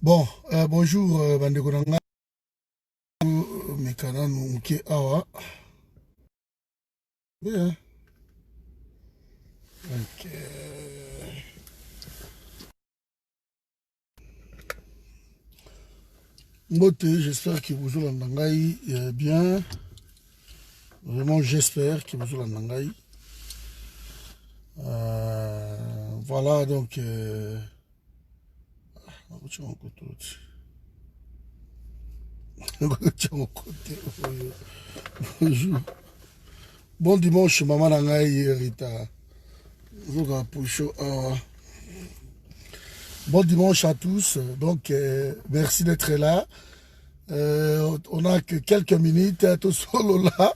Bon, bonjour, Bandeko Nanga, Mekana Nuke Awa. Bien. Ok. Mbote, j'espère que vous allez bien. Vraiment, j'espère que vous allez voilà, donc. Bonjour. Bon dimanche, maman Nangaï, Rita. Bon dimanche à tous. Donc, merci d'être là. On n'a que quelques minutes. Tout solo là.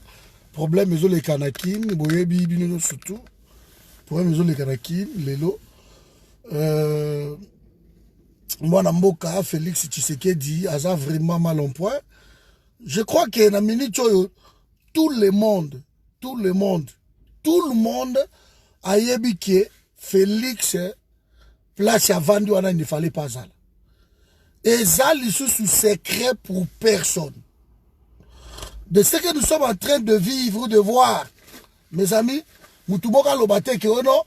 Problème, ils ont les Kanakin. Boyebi, Bino surtout. Problème, ils ont les Kanakin. Lelo. Moi, Namboka, Félix Tshisekedi, Aza vraiment mal en point. Je crois que dans minute, tout le monde a yebi que Félix, place à vendu, il ne fallait pas ça. Et ça, il sous secret pour personne. De ce que nous sommes en train de vivre, de voir, mes amis, Moutuboka Lobate que non,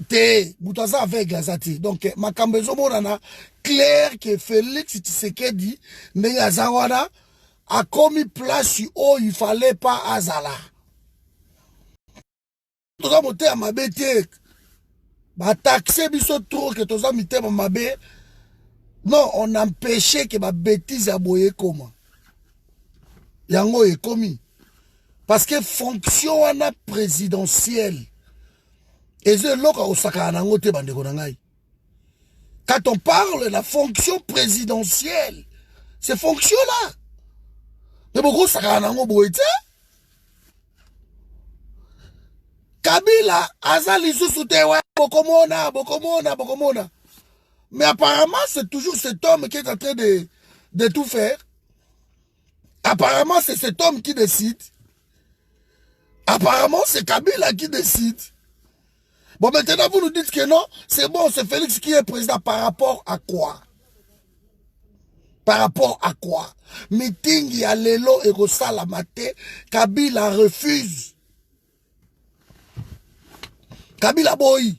te, Moutaza avec Gazati. Donc, ma cambezo monana, clair que Félix Tshisekedi, Neyazawana, a commis place où il fallait pas Azala. Toza mote à ma bête, bah taxer biso trop que toza mite à ma bête. Non, on empêchait que ma bêtise a boye comment. Yango est commis. Parce que fonction wana présidentielle. Et c'est là quand on parle de la fonction présidentielle, ces fonctions-là. Mais beaucoup ça Kabila, Azali Sousoutewa, Bokomona. Mais apparemment, c'est toujours cet homme qui est en train de tout faire. Apparemment, c'est cet homme qui décide. Apparemment, c'est Kabila qui décide. Bon, maintenant, vous nous dites que non, c'est bon, c'est Félix qui est président. Par rapport à quoi? Par rapport à quoi? Meeting, il y a Lelo et Rosala Maté, Kabila refuse. Kabila Boy.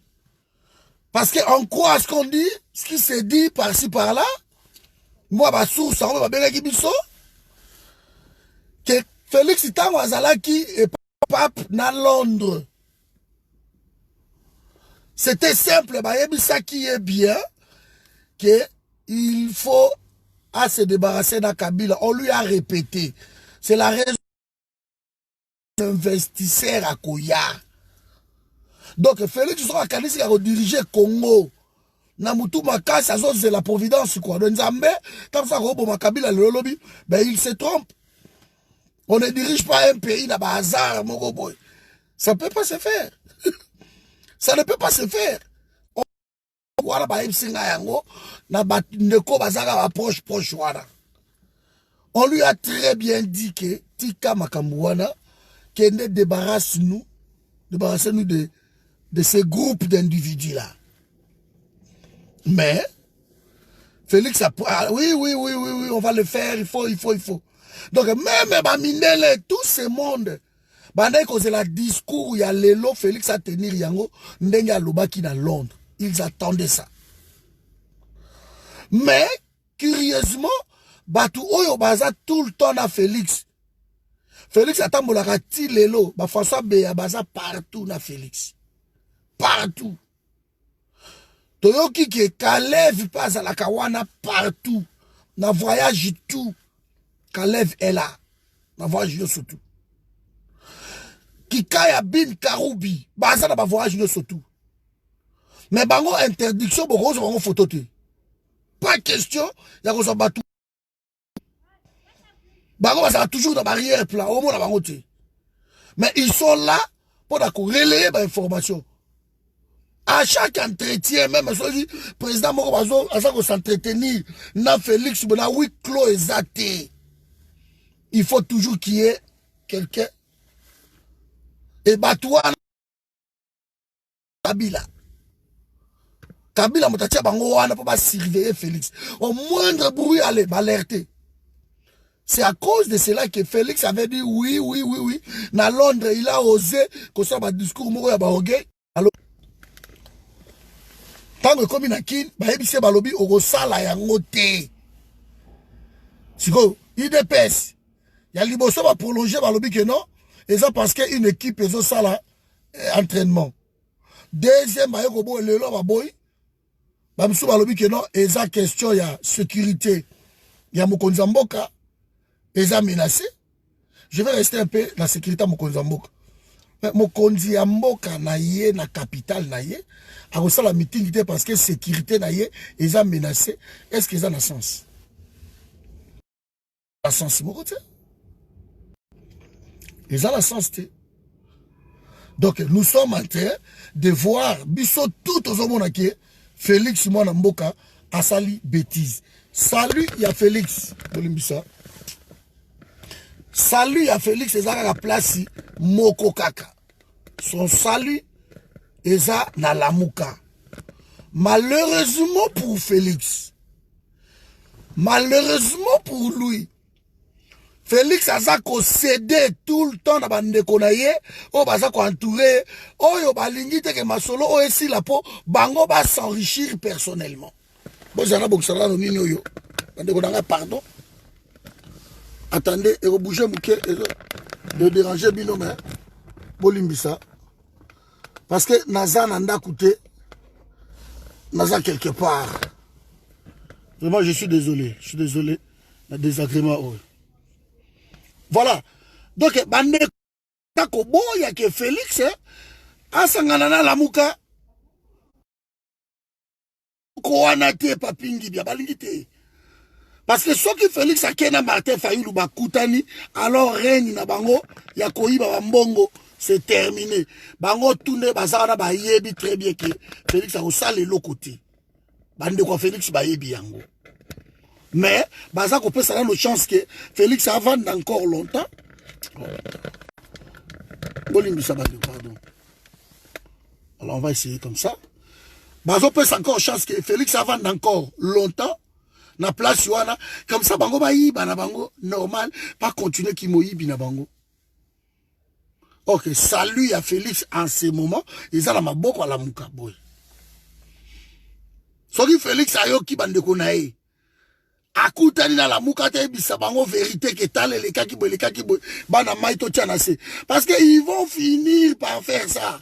Parce qu'on croit à ce qu'on dit, ce qui se dit par-ci, par-là. Moi, ma source, on va bien que Félix Tango Azalaki est pape dans Londres. C'était simple, ça qui est bien, qu'il faut se débarrasser d'un Kabila. On lui a répété. C'est la raison d'investisseur à Koya. Donc, Félix sera candidat à diriger Congo. Namutu Makasa, c'est la providence, quoi. Donc, Nzambe, quand ça robot Kabila le lobby, ben, il se trompe. On ne dirige pas un pays dans le hasard, mon boy. Ça ne peut pas se faire. Ça ne peut pas se faire. On lui a très bien dit que Tika Makambouana, qu'elle débarrasse-nous de ces groupes d'individus-là. Mais, Félix a... oui, on va le faire, il faut. Donc, même Minele, tout ce monde, c'est la discours, il y a Lelo, Félix a tenir Yango, Ndenga Lobaki dans Londres. Ils attendaient ça. Mais, curieusement, Batu Oyo Baza tout le temps à Félix. Félix attend la ti Lelo, François Beya Baza partout na Félix. Partout. Toyoki qui Kalev pas à la Kawana partout. Na voyage tout. Kalev est là. Na voyage surtout. Kikaya bin Karoubi. Baza na voyage surtout. Mais bango interdiction beaucoup de photo. Pas question, il y a qu'on s'en bat tout. Bango ça toujours dans barrière plat au moins bango. Mais ils sont là pour relayer l'information. À chaque entretien, même le président Moko Bazo, à chaque s'entretenir, na Félix, na oui clos exact. Il faut toujours qu'il y ait quelqu'un. Et Batouan Kabila. Kabila motatia bango wana pour surveiller Félix. Au moindre bruit, allez, alerter. C'est à cause de cela que Félix avait dit oui, oui, oui, oui. Na Londres, il a osé que ça va discours moro ya baogé. Alors, tant que comme inakin, ba ebise balobi okosala yango te. Siko, IDPS. Ya liboso va prolonger balobi que non. Et ça parce qu'une équipe est au sala entraînement. Deuxième, ba yokobo lelo ba boy. Ba msou balobi que non, et ça question ya sécurité. Ya mokonzi mboka. Ils ont menacé. Je vais rester un peu la sécurité à Mokonzi Mboka. Mais Mokonzi Mboka na ye na capitale na ye. A reçu la meeting parce que sécurité na ye, ils ont menacé. Est-ce qu'ils ont la sens? La sens, mon côté. Ils ont la sens. Donc nous sommes en train de voir biso tout aux hommes qui Félix Mwana Mboka a sali bêtise. Salut, il y a Félix. Salut à Félix eza la place moko kaka. Son salut eza na lamuka. Malheureusement pour Félix, malheureusement pour lui, Félix a cédé tout le temps na bandeko na ye, o baza ko entouré, oyo balingi te ke masolo o esi la po bango ba s'enrichir personnellement. Bozana boksala no nini oyo. Bandeko na nga pardon. Attendez, et bouger mouké, de déranger binôme, hein, Bolimbisa. Parce que Naza n'a coûté, Naza quelque part. Vraiment, je suis désolé, le désagrément. Oh. Voilà. Donc, bande, takobo, il y a que Félix, hein, asanganana la mouka, koanate papingi, bien balingite. Parce que ce qui Félix a kena Martin Fayulu bakutani, alors règne na bango, ya koiba bambongo, c'est terminé. Bango tourne bazara ba yebi très bien que Félix a osale le côté. Bande quoi Félix ba yebi yango. Mais baza ko peut ça nos chances que Félix a vendre encore longtemps. Bolimbisa bande pardon. Alors on va essayer comme ça. Bazo peut encore chance que Félix a vendre encore longtemps. Na place wana comme ça bango ba yiba na bango normal pas continuer ki moyibi na bango. OK, salut à Félix en ce moment, ils ont la maboko à la muka boy. Soki Félix ayoki bandeko na ye. Akutani na la muka te bisa bango vérité que tale le kaki boy bana maito tianase parce que ils vont finir par faire ça.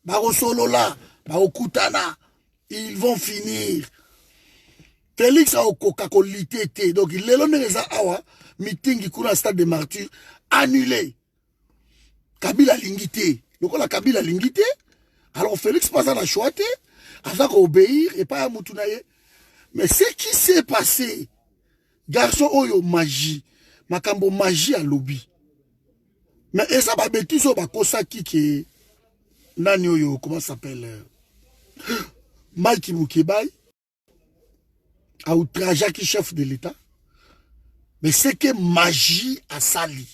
Baro solo là, baro kutana, ils vont finir. Félix a Coca-Cola, donc il est là, awa meeting qui stade de martyrs annulé. Kabila lingité. Donc la Kabila lingité. Alors Félix passe à la choité, à obéir et pas à Moutunaye. Mais ce qui s'est passé, garçon oyo magie, makambo magie à lobby. Mais et ça va bêtise au bakosaki qui nani oyo comment ça s'appelle Mike Mukebai. A outragé qui chef de l'État. Mais c'est que magie a sali.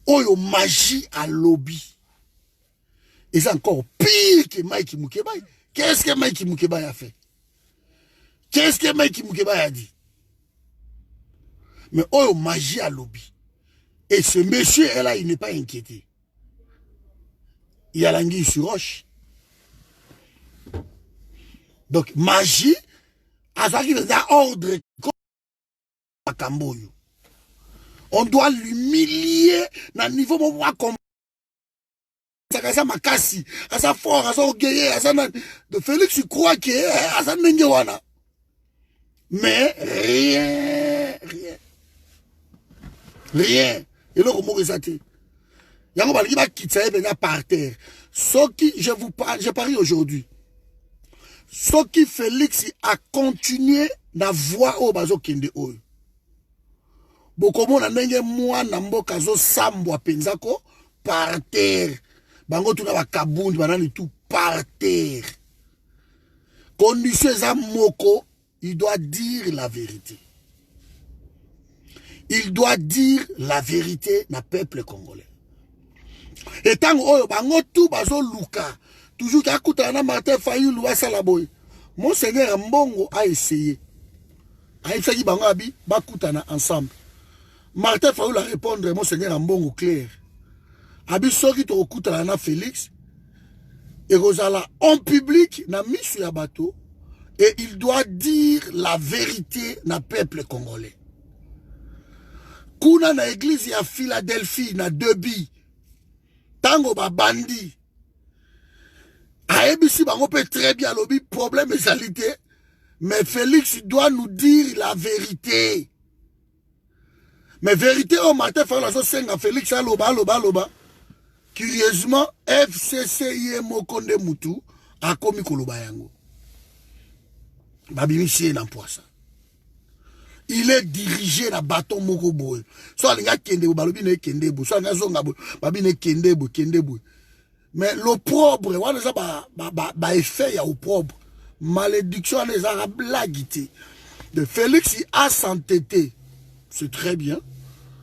Oyo magie a lobby. Et c'est encore pire que Mike Mukebai. Qu'est-ce que Mike Mukebai a fait? Qu'est-ce que Mike Mukebai a dit? Mais oyo magie a lobby. Et ce monsieur là, il n'est pas inquiété. Il y a l'anguille sur roche. Donc magie. Ordre on doit l'humilier dans le niveau où on ça makasi asa fort asa orgueilleux asa de Félix tu crois que asa nengewana mais rien et le comment ça te yango bali ba kitsa benga par terre ce qui je parie aujourd'hui. Ce qui Félix a continué na voix au bazo kende oyo. Bokomo na ndenge mwana mboka zo sambwa penzako par terre. Bango tuna ba kabundi banani tout par terre. Condition za moko, il doit dire la vérité. Il doit dire la vérité na peuple congolais. Et tant oyo bango tout bazo luka toujours Kakutana Martin Fayulu Wasalaboy. Monseigneur Mbongo a essayé. A essayé Bangabi, Bakutana ensemble. Martin Fayulu a répondu, Monseigneur Mbongo clair. Abi soki to okutana na Félix. Et Rosala en public, na misu ya bateau. Et il doit dire la vérité na peuple congolais. Kuna na église ya Philadelphie, na Debi. Tango ba bandi. Aebisi bango peut très bien lobby problème et salité. Mais Félix doit nous dire la vérité. Mais vérité au matin, faire la chose à Félix à loba. Curieusement, FCCI Mokonde Moutou a commis Koloba Yango. Babimichi n'a pas ça. Il est dirigé dans bâton Mokoboy. Soit les gars Kendebo, Balobine Kendebo, soit les gars Zongabo, Babine Kendebo. Mais l'opprobre, on a ba effet ya opprobre. Malédiction les arabes blaguité. De Félix il a s'entêté. C'est très bien.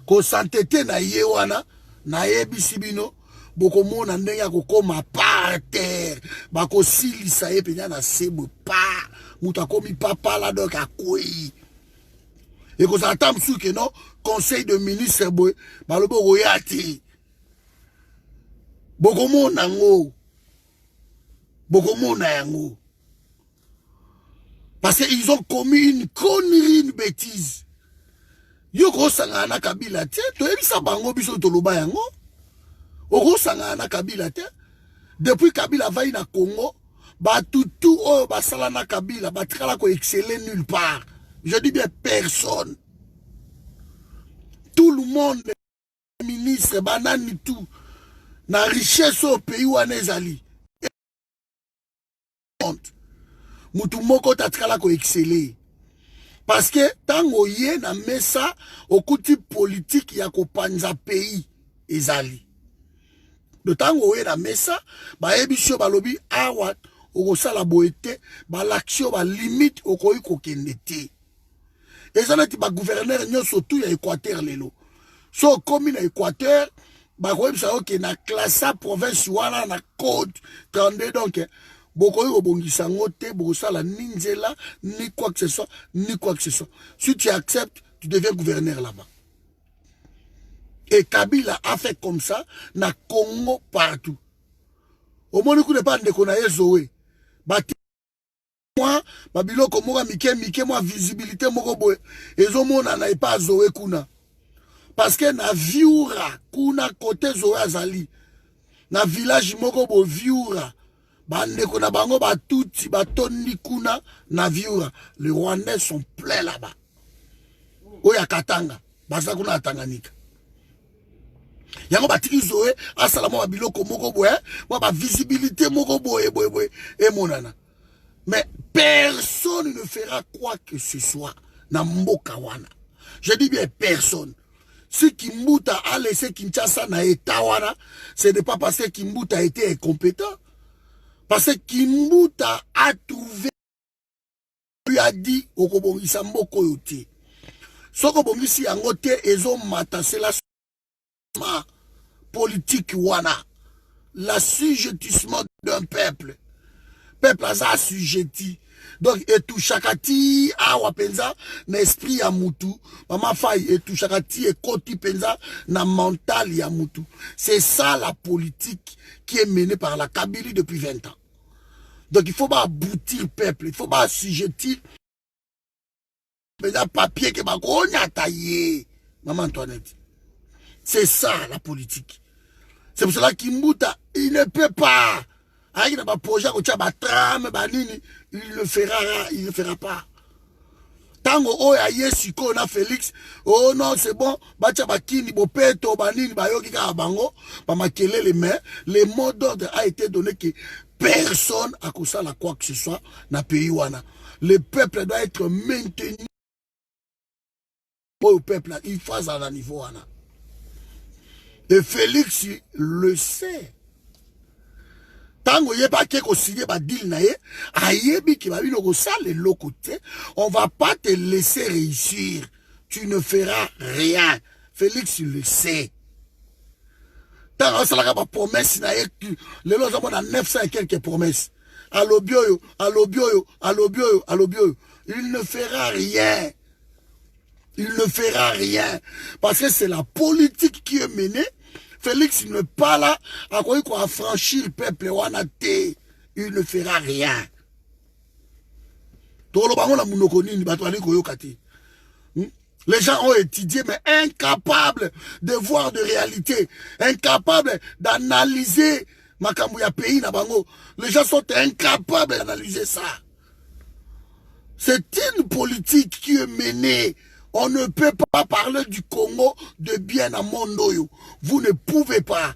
Qu'on s'entêté na yewana, na yebisibino, boko mona ndenga kokoma par terre. Bako silisa ye penya na sebo pa. Mouta komi papa la donc a koi. Et qu'on s'attend sur que non, conseil de ministre boy, balobo royati. Boko mona ngo. Boko mona yango. Parce qu'ils ont commis une connerie, une bêtise. Yoko sangana kabila te, to ebisa bango biso toloba yango. Oko sangana kabila te. Depuis Kabila va na Congo, ba tout oh basala na Kabila, ba tikala ko exceller nulle part. Je dis bien personne. Tout le monde, les ministres, banani tout, na richesse au pays où on est allé. Mutu moko tatikala ko exceller. Parce que tango ye na mesa okuti politique ya ko panza pays ezali. De tango ye na mesa ba ebisho balobi awa okosala boete ba l'action ba limite okoyi kokende te. Ezalaki ba gouverneur nyonso tout ya Équateur lelo. So komi na Équateur ba koyebisa oke na classa province wana na code 32 donc bokoyi obongisa ngote bokosala ninzela ni quoi que ce soit ni quoi que ce soit. Si tu acceptes, tu deviens gouverneur là-bas. Et Kabila a fait comme ça na Congo partout. Au moins nous ne pas de konaye zoé. Bati moi babilo komoga mike moi visibilité moko boy. Ezo mona na pas zoé kuna. Parce que na viura kuna côté zoé azali. Na village moko bo viura. Bandeko na bango ba touti ba tonni kuna na viura. Les Rwandais sont pleins là-bas. Oya Katanga, basa kuna Tanganyika. Yango batiki zoé asalamo ba biloko moko boye, moi ba visibilité moko boye et monana. Mais personne ne fera quoi que ce soit na mboka wana. Je dis bien personne. Si Kimbuta a laissé Kinshasa na Etawana, ce n'est pas parce que Kimbuta a été incompétent. Parce que Kimbuta a trouvé, lui a dit, Okobongisa mboko yote. Sokobongisi yangote, ezo mata, c'est la politique wana. L'assujettissement d'un peuple. Peuple a assujetti. Donc, et tout chakati, awa penza, na esprit ya mutu. Mama faille, et tout chakati, et koti penza, na mental ya mutu. C'est ça la politique qui est menée par la Kabylie depuis 20 ans. Donc, il faut pas aboutir le peuple, il faut pas assujettir. Mais il papier que ma grogne taillé. Maman Antoinette. C'est ça la politique. C'est pour cela qu'Imbuta, il ne peut pas. Avec un projet, il ne fera pas. Tango oya yesiko na Félix, oh non c'est bon, bacha bakini bopeto banini bayoki ka bango, ba makele les mains, le mot d'ordre a été donné que personne a kosala quoi que ce soit na pays wana. Le peuple doit être maintenu pour le peuple, il fasse à la niveau wana. Et Félix le sait. Tango yeba ke ko signé ba deal na ye, ayebi ki ba bino ko sale le côté, on va pas te laisser réussir. Tu ne feras rien. Félix le sait. Tant que ça a pas promesse, les gens ont 900 et quelques promesses. Alobio, alobio, alobio, alobio. Il ne fera rien. Il ne fera rien. Parce que c'est la politique qui est menée. Félix n'est pas là à quoi il affranchir le peuple. Il ne fera rien. Les gens ont étudié, mais incapables de voir de réalité, incapables d'analyser Makambouya pays Nabango. Les gens sont incapables d'analyser ça. C'est une politique qui est menée. On ne peut pas parler du Congo de bien à Mondoyo. Vous ne pouvez pas.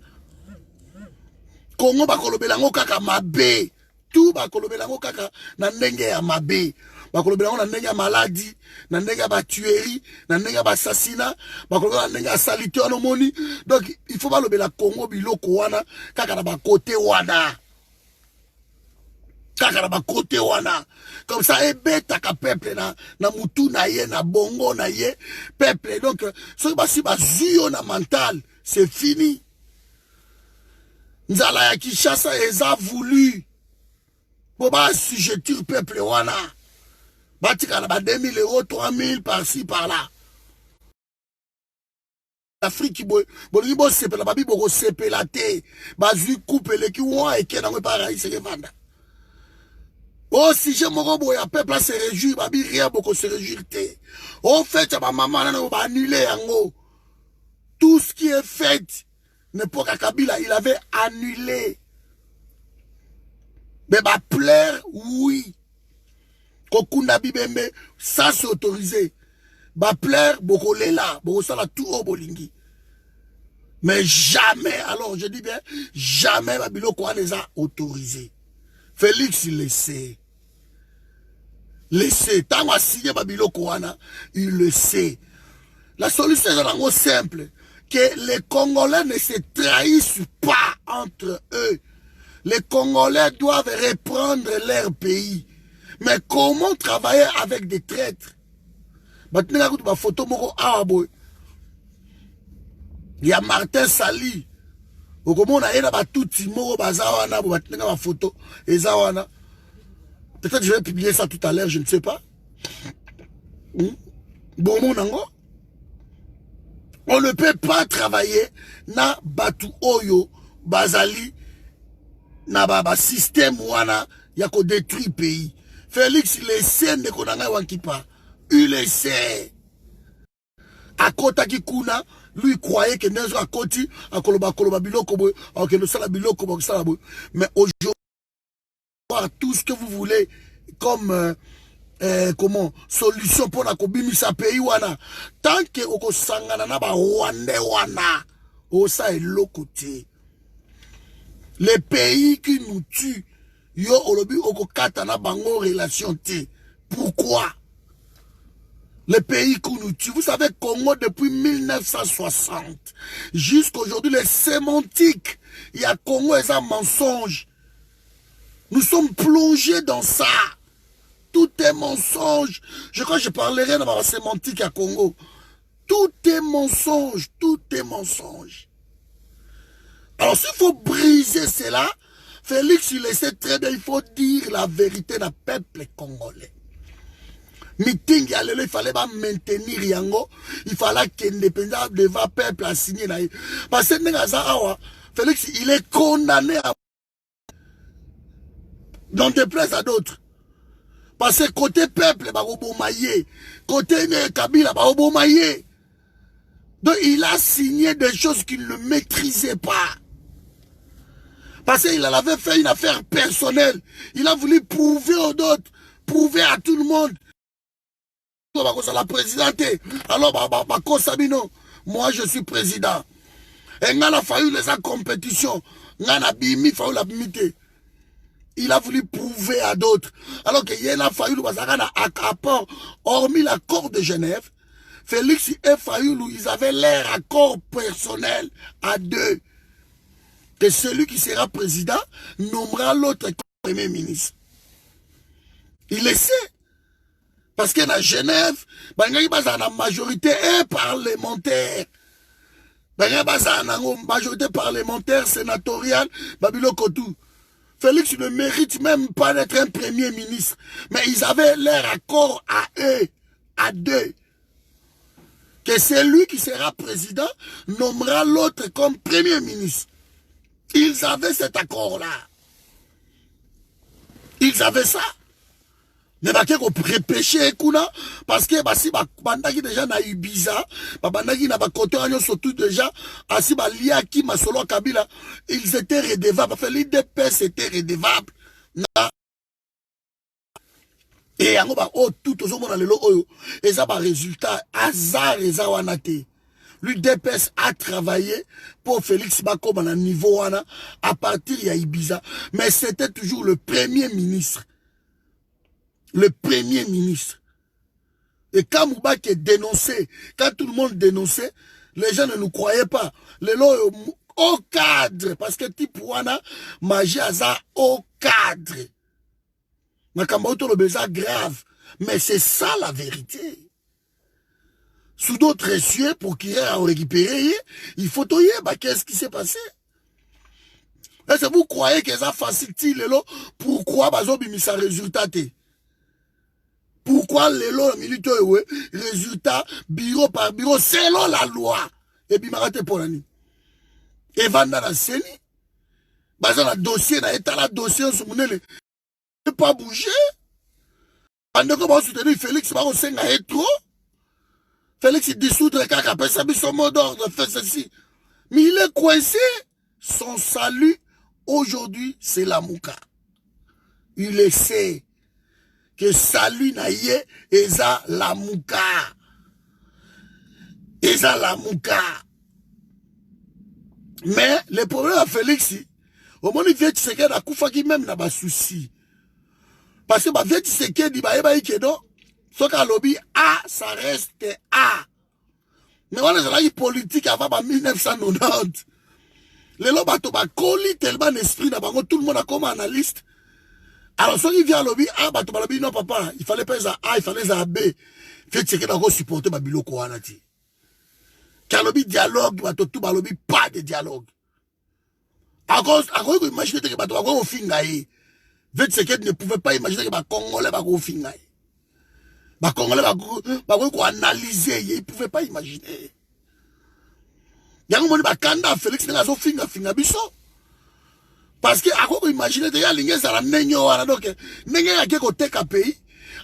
Congo bakolobelango kaka mabe. Tout bakolobelango kaka na ndenge ya mabe. Bakolobelango na ndenge ya maladie, na ndenge ya tuerie, na ndenge ya assassinat, bakolobelango na ndenge ya salité anomoni. Donc il faut pas lobela Congo biloko wana kaka na ba côté wana. Kaka na ba côté wana. Comme ça ebetaka peuple na mutu na ye na bongo na ye peuple. Donc so basi bazuyo na mental, c'est fini. Nzala ya Kinshasa eza voulu. Pour assujettir le peuple wana. Batika na ba 2000 euros, 3000 par-ci, par-là. L'Afrique, bolingi bo sepela, babi boko sepela te. Bazui coupe le ki ouan eke na mwe para ise vanda. Oh, si j'ai mon robot, ya peuple se réjouir, babi rien boko se réjouir te. Oh, fait, ya ba maman na ba annulé yango. Tout ce qui est fait, n'importe quel Kabila, il avait annulé. Mais bah plaire, oui. Kokunda Bibembe, ça c'est autorisé. Bah plaire, Bokolela, Bokosala tout au Bolingi. Mais jamais, alors je dis bien, jamais Babilo Kouan les a autorisés. Félix, il le sait. Laissez. Tant qu'on a signé Babilo Kouana, il le sait. La solution est simple. Que les Congolais ne se trahissent pas entre eux. Les Congolais doivent reprendre leur pays. Mais comment travailler avec des traîtres? Il y a Martin Sali. Peut-être je vais publier ça tout à l'heure, je ne sais pas. On ne peut pas travailler na Batu Oyo, Bazali, na baba système wana yako détruit pays. Félix le sait de konanga wankipa. Il le sait. À kota ki kuna, lui croyait que nezo à koti, à koloba biloko boy, à kelo sala biloko boy, sala boy. Mais aujourd'hui, tout ce que vous voulez comme comment solution pour la kobimisa pays wana. Tant que oko sangana na ba Rwanda wana, osa est l'autre côté. Les pays qui nous tuent, yo olobi oko katana bango relation te. Pourquoi? Les pays qui nous tuent, vous savez, Congo depuis 1960 jusqu'à aujourd'hui, les sémantiques, il y a Congo et ça mensonge. Nous sommes plongés dans ça. Tout est mensonge. Je crois que je parlerai dans la sémantique à Congo. Tout est mensonge, tout est mensonge. Alors s'il faut briser cela, Félix il le sait très bien, il faut dire la vérité d'un peuple congolais. Meeting, il fallait pas maintenir Yango, il fallait qu'indépendant devant peuple a signé. Parce que Félix il est condamné à dans des places à d'autres. Parce que côté peuple, côté Kabila, donc il a signé des choses qu'il ne maîtrisait pas. Parce qu'il avait fait une affaire personnelle. Il a voulu prouver aux autres, prouver à tout le monde. La présidente. Alors, moi je suis président. Et il a fallu les compétition. Il a voulu prouver à d'autres. Alors qu'il a fallu accord, hormis l'accord de Genève, Félix et Fayoulou, ils avaient leur accord personnel à deux. Que celui qui sera président nommera l'autre comme premier ministre. Il le sait. Parce que dans Genève, la majorité est parlementaire. Majorité parlementaire, sénatoriale, Babilo Kotou. Félix ne mérite même pas d'être un premier ministre. Mais ils avaient leur accord à eux, à deux. Que celui qui sera président nommera l'autre comme premier ministre. Ils avaient cet accord-là. Ils avaient ça. Mais bah qu'on prépêcher kuna parce que bah si bah bandaki déjà na Ibiza, bah bandaki na ba côté surtout déjà asi bah liaki masolo Kabila, ils étaient redevables. Enfin l'IDPS était redevable. Et yango ba oh tout aux hommes lelo oyo et ça bah résultat hasard et ça wanate. L'UDPS a travaillé pour Félix Bakoma na niveau wana à partir de Ibiza, mais c'était toujours le premier ministre. Le premier ministre. Et quand Moubak est dénoncé, quand tout le monde dénonçait, les gens ne nous croyaient pas. Les lots au cadre, parce que Tipouana, magie aza au cadre. Makambaouto le besoin grave. Mais c'est ça la vérité. Sous d'autres cieux, pour qu'il ait à récupérer, il faut toyer, bah qu'est-ce qui s'est passé? Est-ce que vous croyez que ça facilite les lots? Pourquoi bazobimisa résultat? Pourquoi les lois militaires, résultat, bureau par bureau, selon la loi. Et puis, marate pour l'année. Et vanda la seni. Bazan la dossier, na état la dossier, on se mounait, ne pas bouger. Pendant qu'on va soutenir Félix, on s'en a trop. Félix, il dissoudre caca, après ça, son mot d'ordre, fait ceci. Mais il est coincé. Son salut, aujourd'hui, c'est la mouka. Il le sait. Que salut naïe, eza la mouka. Eza la mouka. Mais le problème à Félix, au moment où il vient de se faire la koufa qui même n'a pas souci. Parce que bah vient de se faire dit bah ikedo, ce qu'a lobby A, ça reste A. Mais on a eu politique avant 1990. Les lobato ba coli tellement d'esprit n'a pas tout le monde a comme analyste. Alors, ceux qui viennent à lobby, ah, bah, tu m'as dit, non, papa, il fallait pas ça A, il fallait ça B. Fait que tu as supporté ma bilo koanati. Car lobby dialogue, bah, tout ma lobby, pas de dialogue. À cause, imaginez que bah, tu vas au fingaï. Fait que ne pouvait pas imaginer que bah, Congolais va au fingaï. Bah, Congolais va analyser, il ne pouvait pas imaginer. Il y a un moment, bah, Kanda, Félix, il a au finga biso. Parce que, à quoi vous imaginez, déjà, l'ingé, ça la n'enyo, donc, n'enyo, y'a quelque chose pays.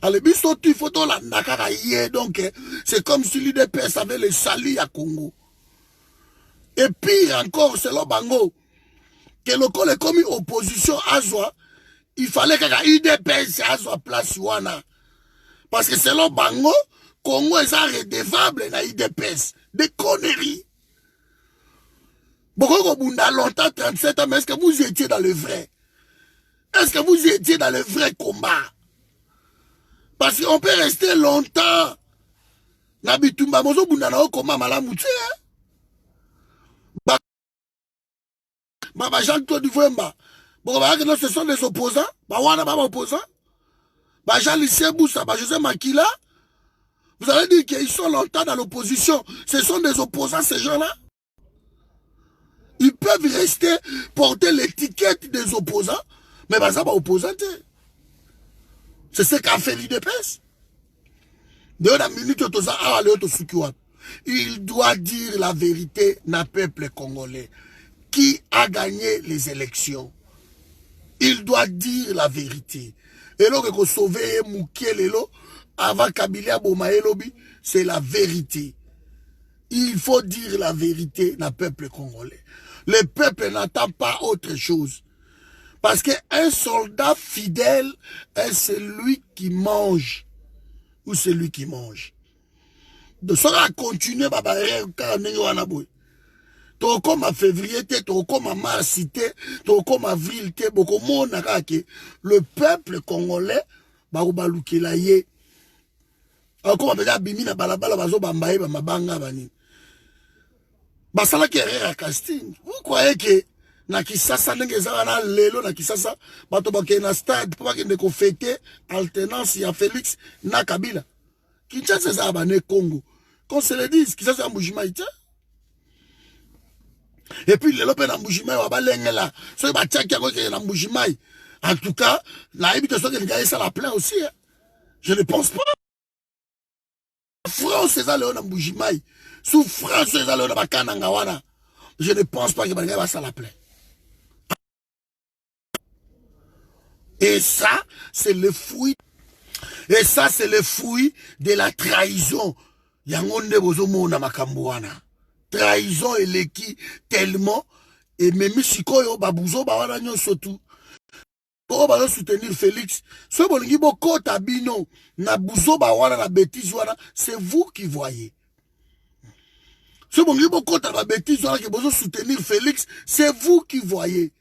Alors, biso, tu faut dans la nakara yé, donc, c'est comme si l'UDPS avait le salut à Congo. Et pire encore, c'est le bango, que le col est comme une opposition à soi, il fallait que l'UDPS à soi place wana. Parce que c'est le bango, Congo est redevable dans l'UDPS. Des conneries. Beaucoup de longtemps, 37 ans, mais est-ce que vous étiez dans le vrai? Est-ce que vous étiez dans le vrai combat? Parce qu'on peut rester longtemps. Nabitumba, mozo bundana o combat malamouté. Bah, Jean-Claude Duvemba. Bon, bah, ce sont des opposants. Bah, wana, bah, opposants. Bah, Jean-Lucien Boussa, bah, José Makila. Vous allez dire qu'ils sont longtemps dans l'opposition. Ce sont des opposants, ces gens-là. Ils peuvent rester, porter l'étiquette des opposants, mais bah, ça va opposant. C'est ce qu'a fait l'IDPS. Il doit dire la vérité à peuple congolais. Qui a gagné les élections? Il doit dire la vérité. Et là, que sauver Moukielelo avant Kabila Bomaelobi, c'est la vérité. Il faut dire la vérité à peuple congolais. Le peuple n'attend pas autre chose. Parce qu'un soldat fidèle est celui qui mange. Ou celui qui mange. De ça à continuer, to comme en février, to comme en mars, to comme en avril, beaucoup monde le peuple congolais, baroubaloukilaye. Encore on a bimina balabala bazo bambaye bamabanga bani. Basala qui est à casting. Vous croyez que na Kisasa n'engeza na lelo na Kisasa bato baké na stade pour que ne fêter alternance ya Félix na Kabila. Kinshasa ça bané Congo. Qu'on se le dise, Kisasa mbujima ita. Et puis, le lopé d'Amboujimaï, on va l'engela. Ce qui est l'Amboujimaï. En tout cas, la habitation que les gars, ça la plaint aussi. Hein. Je ne pense pas. France, c'est ça, Léon Amboujimaï. Souffrance, c'est ça, Léon Bakanangawana. Je ne pense pas que les gars, ça la plaint. Et ça, c'est le fruit. Et ça, c'est le fruit de la trahison. Yangonde bozomo na makambouana. Trahison et l'équi tellement. Et même si koyo babouzo bawana nyon sotou. Koyo ba soutenir Félix. Ce bolingi boko tabino. Na bouzo bawana na bêtise wana. C'est vous qui voyez. Ce bolingi boko ta bêtise wana qui bozo soutenir Félix. C'est vous qui voyez.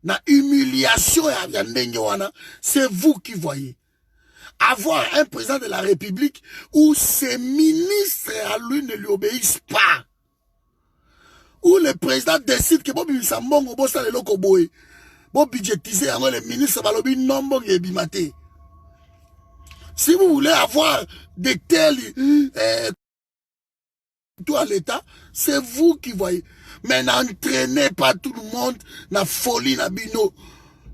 Na humiliation ya ndenge wana. C'est vous qui voyez. Avoir un président de la République où ses ministres à lui ne lui obéissent pas. Où le président décide que Bobi Sambongo bossa le lokoboé. Bobi budgétiser les ministres balobi nombo ebimate. Si vous voulez avoir de tels tout à l'État, c'est vous qui voyez. Mais n'entraînez pas tout le monde na folie na bino.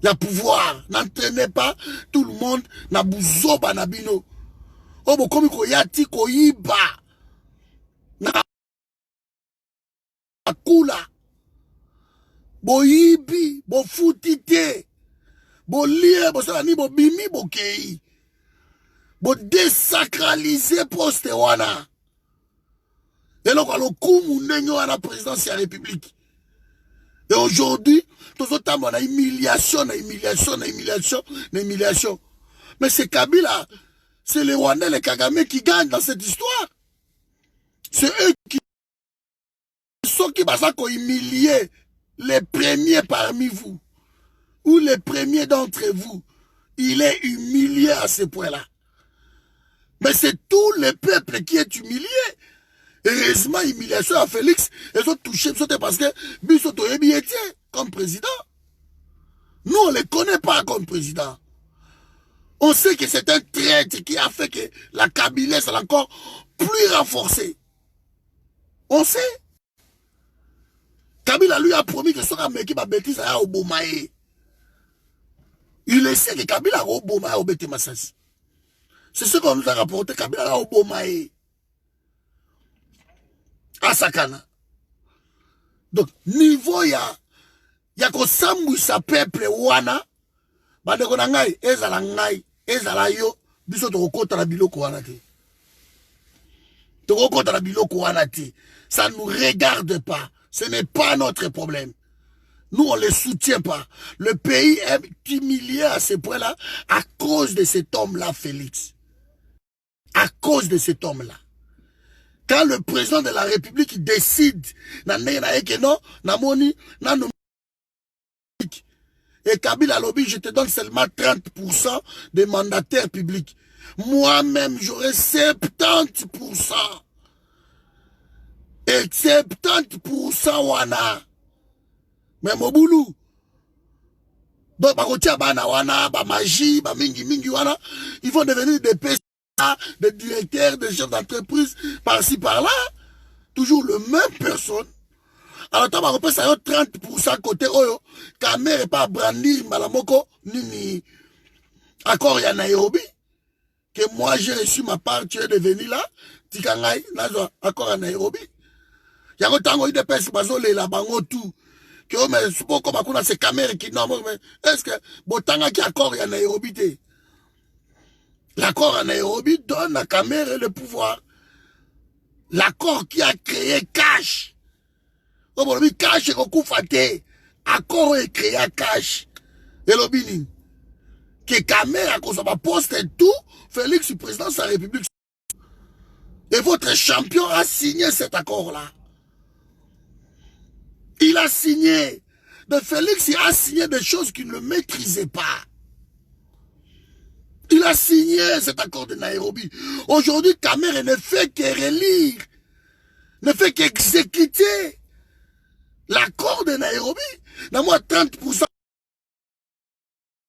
La pouvoir, n'entraînez pas tout le monde na bouzoba na bino. Oh, bo komi ko yati ko yiba. Na kula. Bo yibi, bo futite. Bo lié, bo salani, bo bimi, bo kei. Bo désacraliser poste wana. Et là, le coup, mon à la présidence de la République. Et aujourd'hui, tous autres temps, on a humiliation. Mais c'est Kabila, c'est les Rwandais, les Kagame qui gagnent dans cette histoire. C'est eux qui sont qui vont humilier les premiers parmi vous. Ou les premiers d'entre vous. Il est humilié à ce point-là. Mais c'est tout le peuple qui est humilié. Heureusement, humiliation à Félix, ils ont touché, parce que Bissoto est comme président. Nous, on ne les connaît pas comme président. On sait que c'est un traître qui a fait que la Kabila est encore plus renforcée. On sait. Kabila lui a promis que son mec qui va bêtise à Obomae. Il le sait que Kabila a Obomae au Bétémassas. C'est ce qu'on nous a rapporté, Kabila a Obomae. À Sakana. Donc, niveau ya ko sambwisa peuple wana, bandeko na ngai, ezala ngai, ezala yo, biso tokokota na biloko wana te. Tokokota na biloko wana te. Ça ne nous regarde pas. Ce n'est pas notre problème. Nous, on ne les soutient pas. Le pays est humilié à ce point-là à cause de cet homme-là, Félix. À cause de cet homme-là. Quand le président de la République décide, et Kabila lobby, je te donne seulement 30% des mandataires publics. Moi-même, j'aurai 70%. Et 70% wana. Mais Moboulou. Donc, magie, mingi wana. Ils vont devenir des PCA, des directeurs, des chefs d'entreprise, par-ci, par-là. Toujours le même personne. Alors, tu vas ça 30% côté Oyo. Kamer n'est pas brandir Malamoko, ni accord ya Nairobi. Que moi, j'ai reçu ma part, tu es devenu là. Tikangai, nazo, accord à Nairobi. Yango tango ide pesi bazole la bango tout. Que oh, mais suppose comme akuna ces caméras qui non mais est-ce que botanga qui accord ya Nairobi te. L'accord à Nairobi donne à caméra le pouvoir. L'accord qui a créé cash. Oh bon, cash et coup faté. Accord est créé à cash. Et l'obini. Que caméra qu'on soit poste et tout, Félix président de la République. Et votre champion a signé cet accord-là. Il a signé. De Félix, il a signé des choses qu'il ne maîtrisait pas. Il a signé cet accord de Nairobi. Aujourd'hui, Kamere ne fait que relire, ne fait qu'exécuter l'accord de Nairobi. Dans moi, 30%.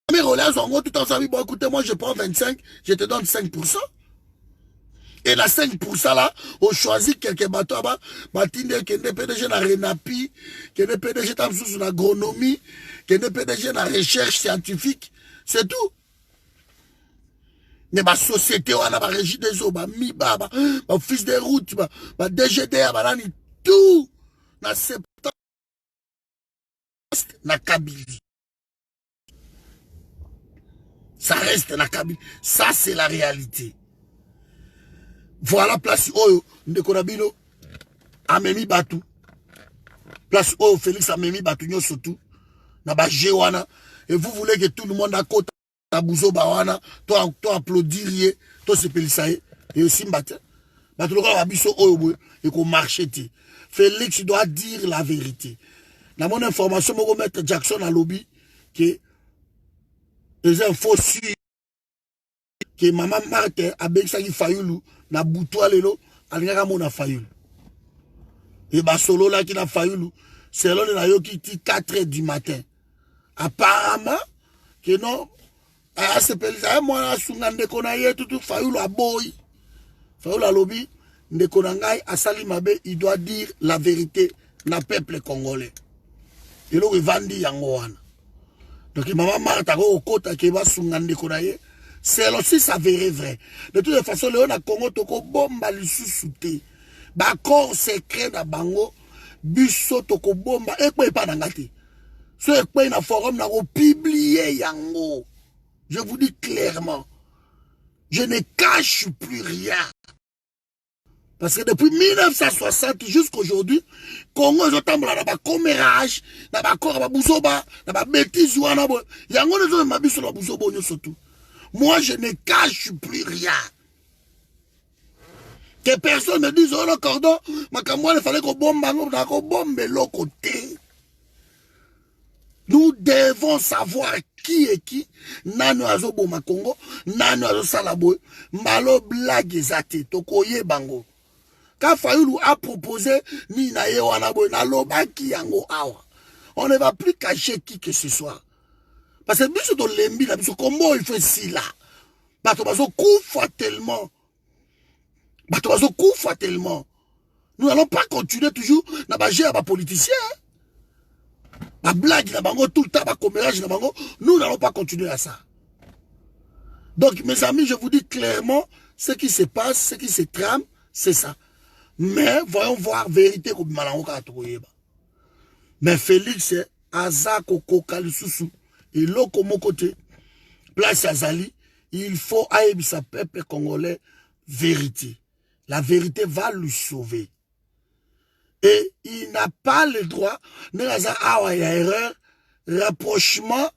Kamere relève en gros tout en disant, bon, écoutez, moi je prends 25, je te donne 5%. Et la 5% là, on choisit quelques bateaux là-bas, Matinde, qui est PDG dans Renapi, qui est PDG dans l'agronomie, qui est PDG dans la recherche scientifique, c'est tout. Mais ma société, on a ma régie des eaux, ma MIBA, ma fils de route, ma DGDA, ma tout, na 70, na Kabylie. Ça reste la Kabylie. Ça, c'est la réalité. Voilà place Oyo, Ndekonabino, Amemi Batou. Place Oyo, Félix Amemi Batou, nyo surtout. Naba Jewana. Et vous voulez que tout le monde à côté, Tabouzo Bawana, toi applaudir, toi se pélissaye. Et aussi Mbate. Batou, le gars, Abisso Oyo, et qu'on marche. Félix doit dire la vérité. Dans mon information, je vais mettre Jackson à lobby, que les infos sur que maman Marthe a Bexaki Fayoulou, na Boutoua Lelo, alingaka mona Fayoulou. Et Basolo là qui na Fayoulou, c'est l'on na yo qui dit 4 h du matin. Apparemment, que non, à ce pays, moi, Sunga Ndekona ye, tout Fayoulou a boy. Fayoulou a lobby, Ndekona ngai, a Salimabe, il doit dire la vérité na peuple congolais. Et là, il vandi yangoana. Donc, maman Marthe a au côté qui va Sunga Ndekona ye. C'est aussi s'avérer vrai. De toute façon, le a Congo toko bomba lisusu. Bakor secret na bango biso toko bomba ekwe pa nangati. Ce ekwe na forum na publier yango. Je vous dis clairement, je ne cache plus rien. Parce que depuis 1960 jusqu'à aujourd'hui, Congo zotambola na ba commérage, na ba kor ba buzoba, na ba bêtise wana bo. Yango ne zo mabiso na buzobo nyoso tout. Moi, je ne cache plus rien. Que personne me dise, oh le cordon, il fallait qu'on bombe l'autre côté. Nous devons savoir qui est qui. Nano azobo makongo, nano azo salabo, malo blague zate, tokoye bango. Quand Fayoulou a proposé, ni na ye wanabo, na loba ki yango awa. On ne va plus cacher qui que ce soit. Parce que biso to lembi na biso comment il fait si là. Bato bazo koufa tellement. Bato bazo koufa tellement. Nous n'allons pas continuer toujours na ba gérer ba politicien. Ba blague na bango tout le temps ba commérage na bango, nous n'allons pas continuer à ça. Donc mes amis, je vous dis clairement ce qui se passe, ce qui se trame, c'est ça. Mais voyons voir vérité comme malango ka tokoyeba. Mais Félix Azako Kokalisusu et loko mon côté, place Azali, il faut aïe sa peuple congolais vérité. La vérité va le sauver. Et il n'a pas le droit, il y a erreur, rapprochement,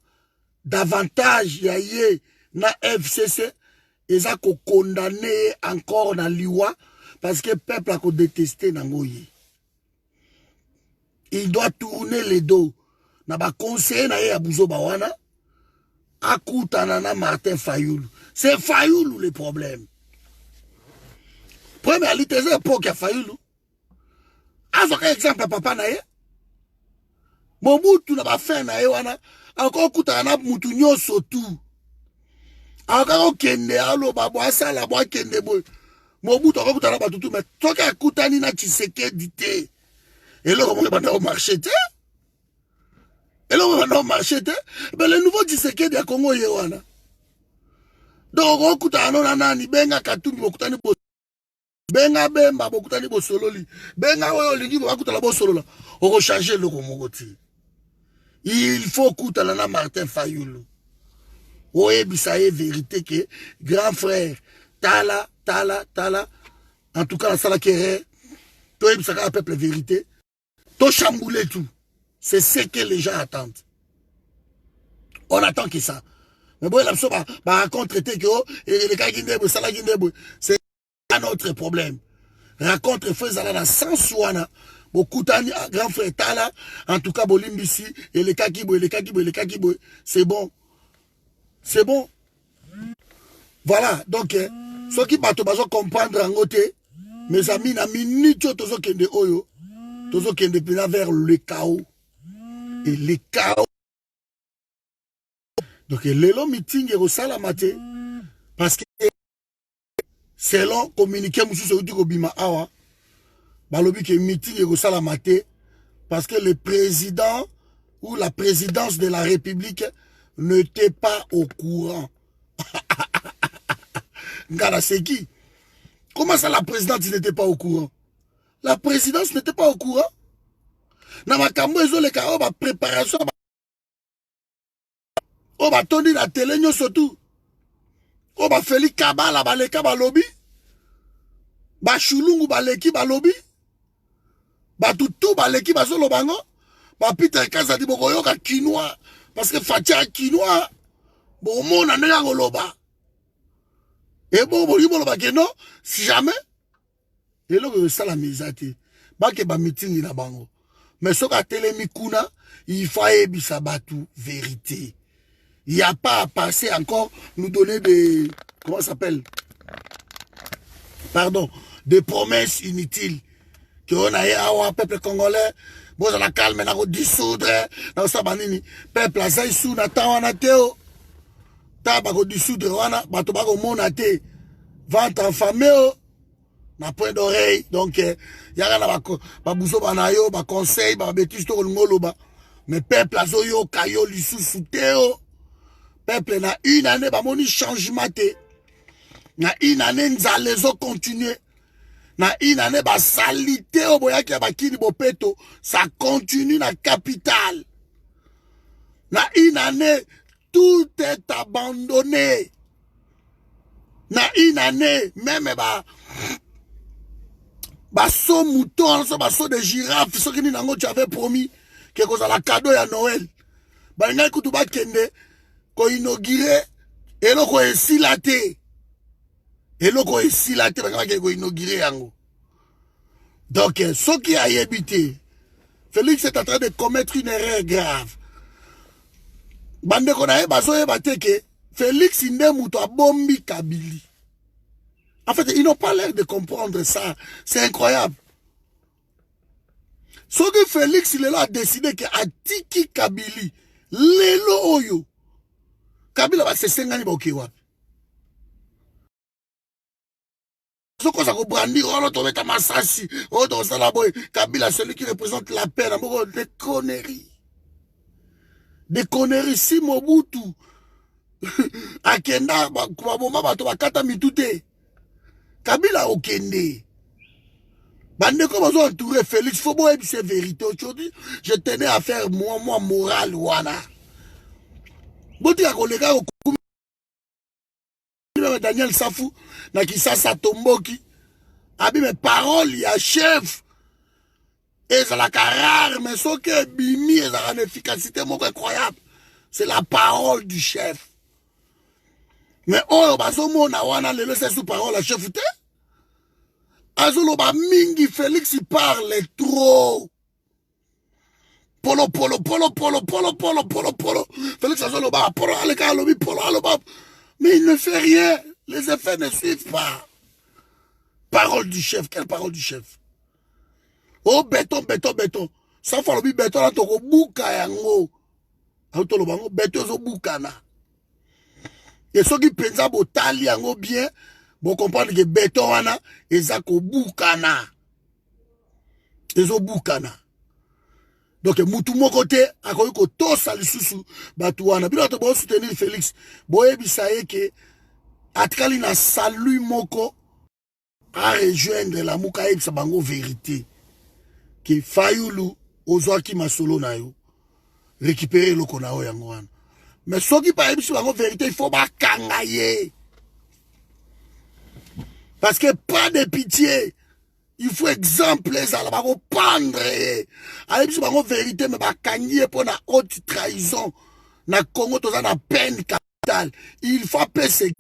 davantage, il y a na FCC, ils ont condamné encore dans l'IWA, parce que le peuple a détesté Nangoye. Il doit tourner les dos. Na ba conseiller na ye ya Bouzo Bawana akutanana Martin Fayoulou. C'est Fayoulou le problème. Premier littéraire époque ya Fayoulou. Azoka exemple papa na ye. Mobutu na ba fin na ye wana encore kutana mutu nyoso tout. Encore kende alo babo asala bo kende boy. Mobutu encore kutana ba tout mais toka kutani na Tshisekedi te. Et là comment va au marché te? Et là, on va marcher, mais le nouveau Tshisekedi à Congo Yewana. Donc, on coûte à nani, benga katuni, bokutani bo, benga bemba, bokutani bo sololi, benga olingi, bokuta la bo solola. On va changer le Komogoti. Il faut coûter à nana Martin Fayoulou. Oye, bisaye vérité que grand frère, Tala, en tout cas, la sala kéré, toi, il s'agit peuple vérité, toi, chambouler tout. C'est ce que les gens attendent. On attend que ça. Mais bon, la raconte traité que c'est un autre problème. Raconte faisant la sans-souana. Beaucoup de grand frère Tala, en tout cas, Bolimbisi, et les kakibo, c'est bon. C'est bon. Voilà. Donc, ceux qui battent comprendre en côté, mes amis, na minute, tozo kende oyo, tozo kende vers le chaos. Et les chaos. Donc, le meeting est au salamate. Parce que selon communiqué Moussou Saouti Kobima Awa, balobi que meeting et ça la maté, parce que le président ou la présidence de la République n'était pas au courant. Ngala, c'est qui? Comment ça la présidente n'était pas au courant? La présidence n'était pas au courant. Na makambo ezole ka o ba préparation o ba tondi la télé nyo surtout. O ba feli kabala baleka balobi. Ba shulungu baleki balobi. Ba tutu baleki bazolo bango. Ba Peter Kaza di boko yoka quinoa parce que fatia quinoa bon mon ane ngoloba. Et bon loba que non si jamais et là ça la misati. Ba ke ba meeting na bango. Mais ce qu'a télémi kuna, il faut ebisa batu vérité. Il n'y a pas à passer encore, nous donner des, comment ça s'appelle? Pardon, des promesses inutiles. Que on a eu peuple congolais, bon, ça la calme, on a dissoudre, dans sa banini, peuple a zaï sou, na ta wana teo, ta bako dissoudre wana, bato bako monate, vente en famille, na point d'oreille, donc, y'a na ba bouso banayo, ba conseil, ba betis to ngolo ba, mais peuple a zoyo, kayo, lissou, souteo, peuple na une année, ba moni changement te, na une année, nzalezo continuer, na une année, ba salité, o boya ki ba kini bo peto, ça continue na capitale, na une année, tout est abandonné, na une année, même basso mouton, basso de girafe, ce que nous tu avais promis, que vous avez la cadeau à Noël. Bah, il y a un coup de kende, qu'on inaugure, et là, qu'on est silaté. Et là, qu'on est silaté, qu'on inaugure, yango. Donc, ce qui a habité, Félix est en train de commettre une erreur grave. Bande qu'on a basso et que Félix inde mouto a bombi Kabili. En fait, ils n'ont pas l'air de comprendre ça. C'est incroyable. Ce que Félix, il est là, a décidé qu'à Tiki Kabili, Lelo Oyo, Kabila va se sengani ba okewa. Ce qu'on s'est brandi, on a trouvé ta massassi, on a trouvé la boy, Kabila, celui qui représente la paix, des conneries. Des conneries, si Mobutu, Akenda, Kwaboma, Kata Mitute. Kabila okende. Bande comme ils ont entouré Félix, faut voir c'est vérité. Aujourd'hui, je tenais à faire moi moral wana. Boti ya kolega okumi Daniel Safou na Kisasa Tomboki. Abi mes paroles ya chef. Et ça la rare mais ce que bimi et ça une efficacité incroyable. C'est la parole du chef. Mais oh baso mona wana lelo c'est sous parole la chef te. Azoloba mingi Félix il parle trop. Polo. Félix Azoloba polo alekalobi polo aloba. Mais il ne fait rien. Les effets ne suivent pas. Parole du chef. Quelle parole du chef? Oh béton. Ça faut le béton là toko buka yango. Autolobango béton zo bukana. Et ceux qui pensent au tali yango bien. Bon comprendre que béton wana ezako bukana. Ezo bukana. Donc mutu mon côté akoyi ko to sali susu batu wana. Bila to bo soutenir Félix. Boye bisaye ke atkali na salut moko a rejoindre la muka ebisa bango vérité. Que Fayulu ozwaki masolo na yo. Récupérer le konao yango wana. Mais ceux qui parlent sur la vérité, il faut pas kangaye. Parce que pas de pitié. Il faut exemple, ça va pendre. Allez, sur la vérité, mais pas kangaye pour la haute trahison. Na Congo, tout ça, na peine capitale. Il faut appeler ces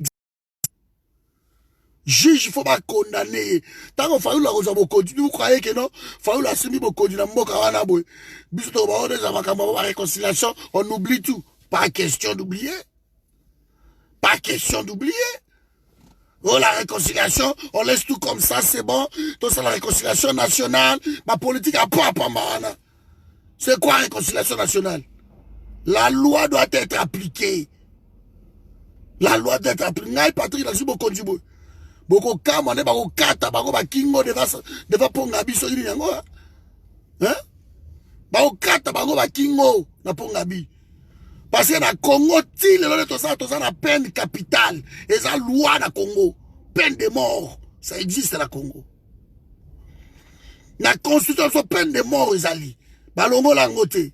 juge, il faut pas condamner. Tant qu'on fait la rose à beaucoup, vous croyez que non? Faut la semi beaucoup, na mboka wana boy. Biso ba on a réconciliation, on oublie tout. Pas question d'oublier. Pas question d'oublier. Oh, la réconciliation, on laisse tout comme ça, c'est bon. Tout ça, la réconciliation nationale. Ma politique a pas. C'est quoi réconciliation nationale? La loi doit être appliquée. La loi doit être appliquée. Patrick, la subo konjibo. Boko kama ne bako kata bako ba kingo deva ponga biso yini yango hein bako kata bako ba kingo na ponga bi parce que na Congo ti le to ça na peine capitale et ça loi na Congo peine de mort ça existe na Congo na constitution peine de mort ezali balongo la ngote.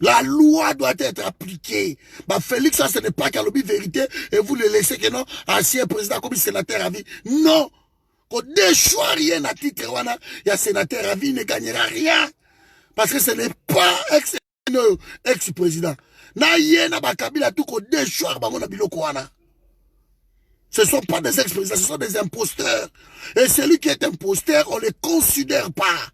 La loi doit être appliquée. Bah, Félix, ça, ce n'est pas qu'à l'objet vérité et vous le laissez que non, ancien président comme sénateur à vie. Non. Qu'on déchoit rien à titre, il y a sénateur à vie, il ne gagnera rien. Parce que ce n'est pas ex-président. Na yena bakabila tout qu'on déchoit bango biloko wana. Ce ne sont pas des ex-présidents, ce sont des imposteurs. Et celui qui est imposteur, on ne le considère pas.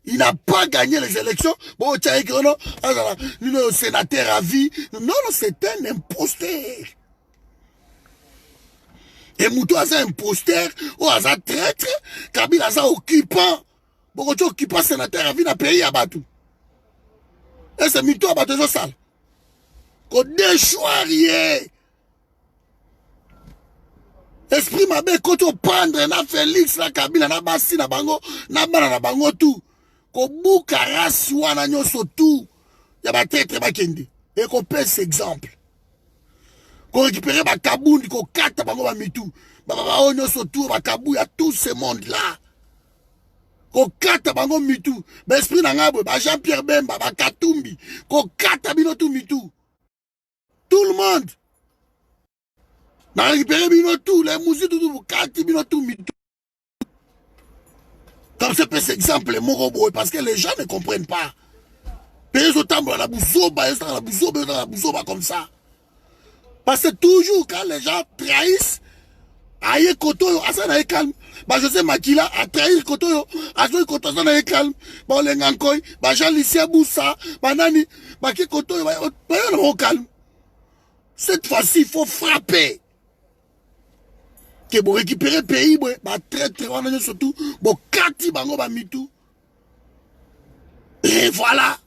Il n'a pas gagné les élections. Bon, tiens, non, sénateur à vie. Non, non, c'est un imposteur. Et Moutou a un imposteur, ou a un traître, Kabila a un occupant. Bon, tu occupant sénateur à vie, n'a pays à Batou. Et c'est Moutou à Batou, c'est sale. Qu'on déchoit rien. Esprit ma bé, quand on prendre, na Félix, na Kabila, na Bassi, na Bango, na Bana, na Bango, tout. Ko buka rasi wana nyonso tout ya ba tête ba kende et ko pèse exemple ko récupérer ba kabundi ko kata bango ba mitu ba nyonso tout ba kabu ya tout ce monde là ko kata bango mitu ba esprit na ngabwe ba Jean-Pierre Bemba ba Katumbi ko kata bino tout mitu tout le monde na récupérer bino tout les musiques tout kata bino tout mitu. Comme c'est cet exemple, parce que les gens ne comprennent pas. Pays au temps, la bouzoba, comme ça. Parce que toujours, quand les gens trahissent, aïe koto, asana e calme. Bah, José Makila a trahi koto, asana koto, asana e calme. Bah, les ngankoi, bah, Jean-Lycée Boussa, bah, nani, bah, qui koto, bah, au calme. Cette fois-ci, il faut frapper. Que vous récupérez le pays, bah, très, surtout, bon, kati bango ba mitou. Et voilà.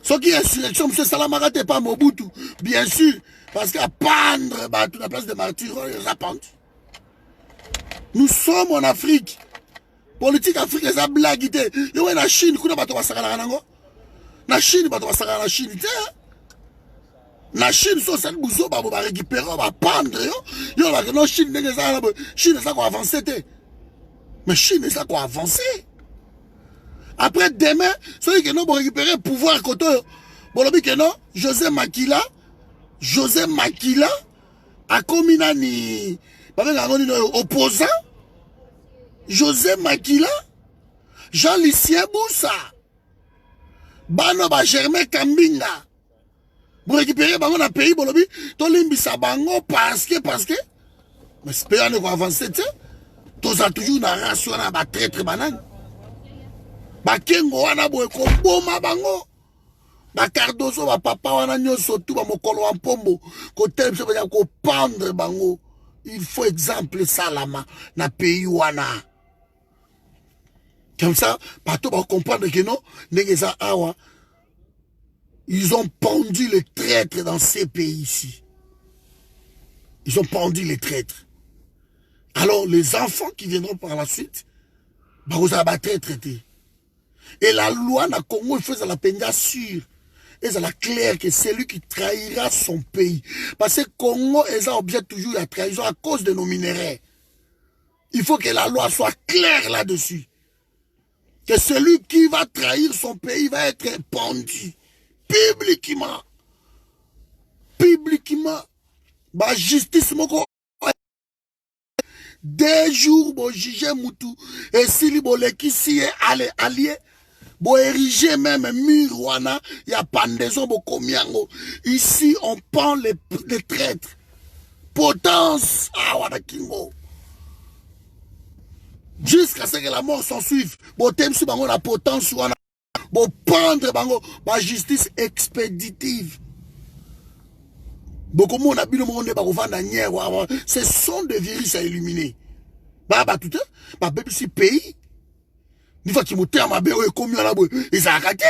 Ce qui est insurrection, M. Salamara n'est pas Mobutu, bien sûr, parce qu'à pendre, bah, toute la place de martyrs, on les appente. Nous sommes en Afrique. Politique Afrique, les a blaguité. Et ouais, la Chine, kuna bato basakana nango. La Chine, bato basakana la Chine, la Chine, so ça nous va récupérer, on va prendre. Yo, la Chine, Chine, ça quoi avancer. Mais Chine, ça quoi avancer. Après demain, ceux qui n'ont récupéré le pouvoir, bon, que non, José Makila a commis ni opposant. José Makila, Jean-Lycée Boussa, Bano Germain Kambinga. Vous récupérez bango na pays bolobi to limbisa bango parce que mais c'est pas ne avancer tu tous a toujours na ration na ba traître banane ba kengo wana boy ko boma bango ba Cardozo ba papa wana nyoso tout ba mokolo wa mpombo ko tel biso ba ko pendre bango. Il faut exemple salama na pays wana comme ça bato ba comprendre que non ngeza awa. Ils ont pendu les traîtres dans ces pays ici. Ils ont pendu les traîtres. Alors, les enfants qui viendront par la suite, bah, vous allez traiter. Et la loi na Congo, il faut la peine sûre. Et c'est la claire que c'est lui qui trahira son pays. Parce que Congo est objet toujours de la trahison à cause de nos minéraux. Il faut que la loi soit claire là-dessus. Que celui qui va trahir son pays va être pendu. Publiquement, bah justice moko des jours bon juger Moutou et si li boleki si allié bon ériger même mur wana ya pandaison bo komiango ici on prend les traîtres potence wana kingo jusqu'à ce que la mort s'en suive bon thème sur bango la potence wana bon prendre bango ba justice expéditive. Beaucoup mon habit le monde ba kovanda nyero ce sont des virus à éliminer. Ba tout ba bébé si pays niveau qui monte à ma bé e komi na boy et ça akaté.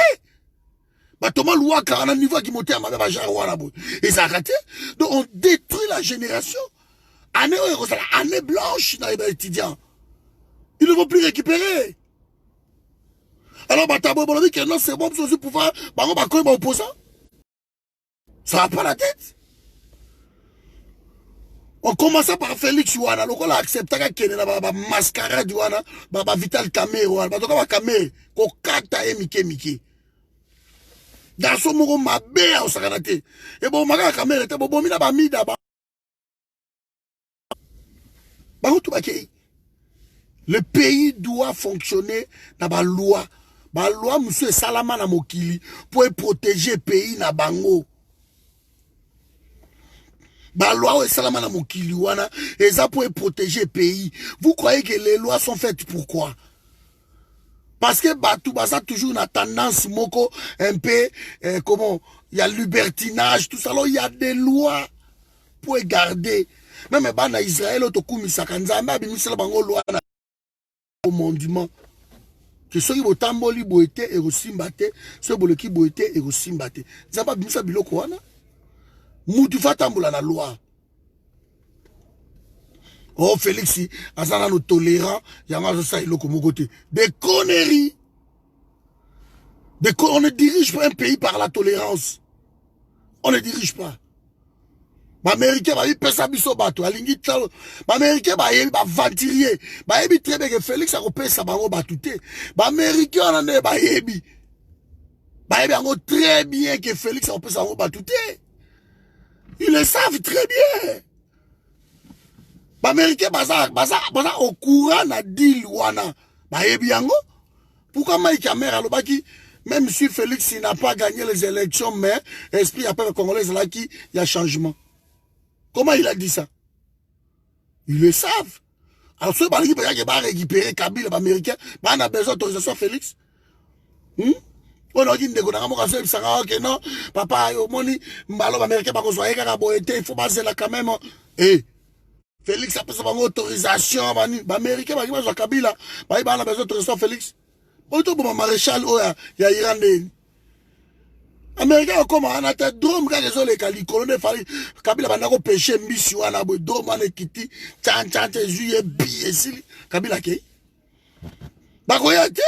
Ba toma loi 40 niveau qui monte à ma bé ba jarwa na boy et ça akaté. Donc on détruit la génération Année blanche dans les étudiants. Ils ne vont plus récupérer. Alors, Batabo, on dit que non, c'est bon, pour pouvoir, on va quand même opposant. Ça va pas la tête. On commence par Félix Ouana, donc on a accepté qu'il y a une mascarade Ouana, Vital Kamé Ouana, donc on va Kamé, qu'on kata et Mike. Dans ce moment, ma belle, on s'est raté. Et bon, ma caméra était bon, mina ba mida ba. Le pays doit fonctionner dans la loi. La loi, monsieur Salama na mokili, pour protéger le pays na bango. La loi est Salama na mokili, et ça pour protéger le pays. Vous croyez que les lois sont faites pourquoi? Parce que Batou Baza toujours une tendance moko un peu comment il y a libertinage tout ça, alors il y a des lois pour garder même bana Israël otokumisa kanzamba abimisa bango loi na commandement que ceux qui botamboli boete et osimbate ceux boleki boete et osimbate zamba bimisa biloko wana mutu fatambola na loi. Oh, Félix, azana no tolérant, yamazo sa iloko mokote. Des conneries. On ne dirige pas un pays par la tolérance. On ne dirige pas. L'Américain va y pesa biso bato, alingi talo. L'Américain va y ventilier. Va y très bien que Félix a repé sa bango batouté. L'Américain en a va y très bien que Félix a repé sa bango batouté. Ils le savent très bien. L'Américain baza au courant na deal wana. Pourquoi Mike Kamera lobaki même si Félix n'a pas gagné les élections mais esprit après le Congolais là qui il y a changement. Comment il a dit ça? Ils le savent. Alors ceux qui va récupérer Kabila l'Américain, on a besoin d'autorisation Félix. On a dit que non, papa, l'Américain il faut baser là quand même. Félix a besoin d'autorisation. L'Américain va dire Kabila, on a besoin d'autorisation Félix. On a maréchal, il y a Iran. Américain comme on a tête drôme quand les autres les colonels fallait Kabila va n'avoir pêché Missi ou na drôme on kiti tchan juillet biesi Kabila ke ba koyate